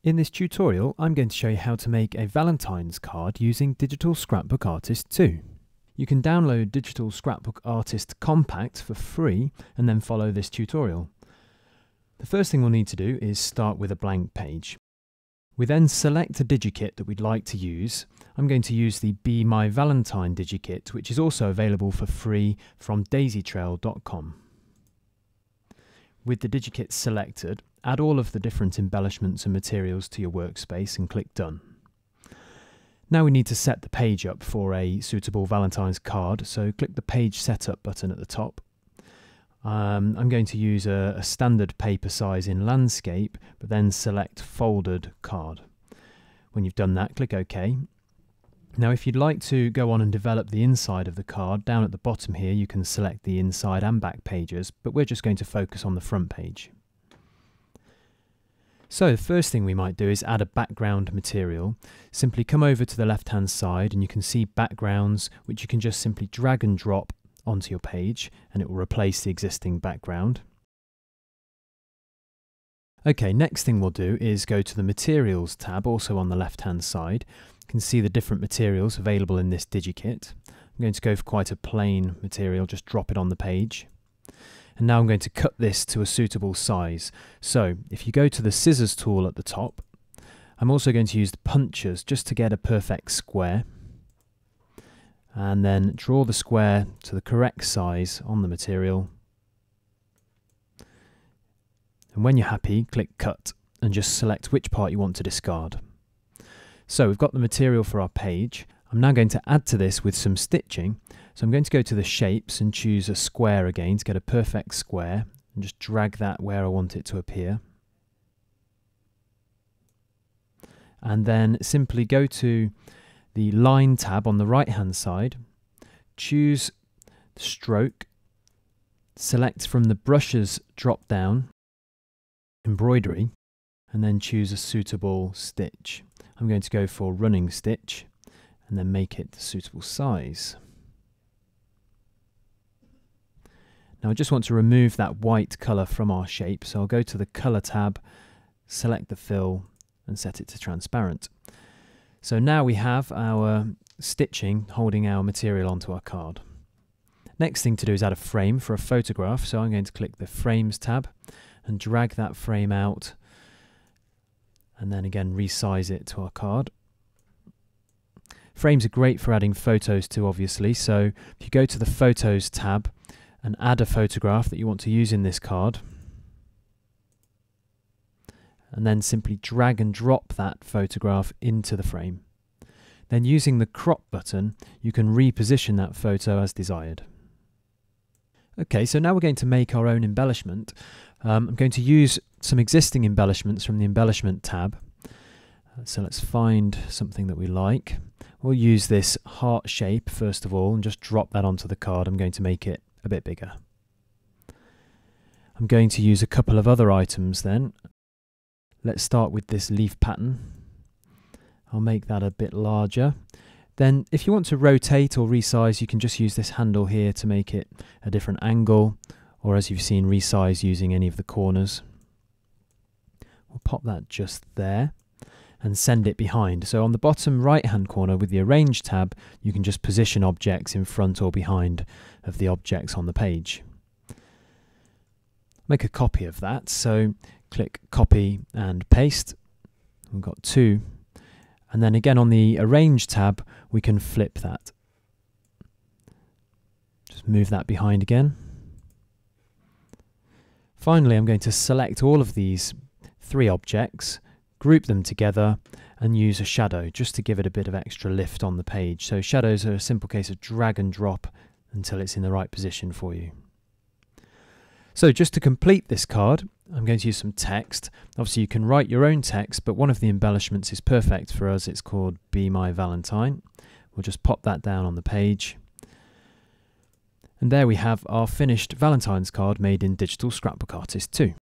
In this tutorial, I'm going to show you how to make a Valentine's card using Digital Scrapbook Artist 2. You can download Digital Scrapbook Artist Compact for free and then follow this tutorial. The first thing we'll need to do is start with a blank page. We then select a digikit that we'd like to use. I'm going to use the Be My Valentine digikit, which is also available for free from daisytrail.com. With the digikit selected, add all of the different embellishments and materials to your workspace and click Done. Now we need to set the page up for a suitable Valentine's card, so click the Page Setup button at the top. I'm going to use a standard paper size in landscape, but then select Folded Card. When you've done that, click OK. Now if you'd like to go on and develop the inside of the card, down at the bottom here you can select the inside and back pages, but we're just going to focus on the front page. So the first thing we might do is add a background material. Simply come over to the left hand side and you can see backgrounds, which you can just simply drag and drop onto your page and it will replace the existing background. Okay, next thing we'll do is go to the Materials tab, also on the left hand side. You can see the different materials available in this digikit. I'm going to go for quite a plain material, just drop it on the page. And now I'm going to cut this to a suitable size. So if you go to the Scissors tool at the top, I'm also going to use the punchers just to get a perfect square. And then draw the square to the correct size on the material. And when you're happy, click Cut and just select which part you want to discard. So we've got the material for our page. I'm now going to add to this with some stitching. So I'm going to go to the shapes and choose a square again to get a perfect square and just drag that where I want it to appear. And then simply go to the Line tab on the right hand side, choose Stroke, select from the Brushes drop down, Embroidery, and then choose a suitable stitch. I'm going to go for Running Stitch and then make it the suitable size. Now I just want to remove that white colour from our shape, so I'll go to the Colour tab, select the fill and set it to transparent. So now we have our stitching holding our material onto our card. Next thing to do is add a frame for a photograph, so I'm going to click the Frames tab and drag that frame out and then again resize it to our card. Frames are great for adding photos to, obviously, so if you go to the Photos tab and add a photograph that you want to use in this card, and then simply drag and drop that photograph into the frame. Then using the Crop button, you can reposition that photo as desired. Okay, so now we're going to make our own embellishment. I'm going to use some existing embellishments from the Embellishment tab. So let's find something that we like. We'll use this heart shape first of all and just drop that onto the card. I'm going to make it a bit bigger. I'm going to use a couple of other items then. Let's start with this leaf pattern. I'll make that a bit larger. Then if you want to rotate or resize, you can just use this handle here to make it a different angle, or as you've seen, resize using any of the corners. We'll pop that just there and send it behind. So on the bottom right hand corner with the Arrange tab, you can just position objects in front or behind of the objects on the page. Make a copy of that, so click Copy and Paste. We've got two. And then again on the Arrange tab, we can flip that. Just move that behind again. Finally, I'm going to select all of these three objects, group them together and use a shadow just to give it a bit of extra lift on the page. So shadows are a simple case of drag and drop until it's in the right position for you. So just to complete this card, I'm going to use some text. Obviously you can write your own text, but one of the embellishments is perfect for us. It's called Be My Valentine. We'll just pop that down on the page. And there we have our finished Valentine's card made in Digital Scrapbook Artist 2.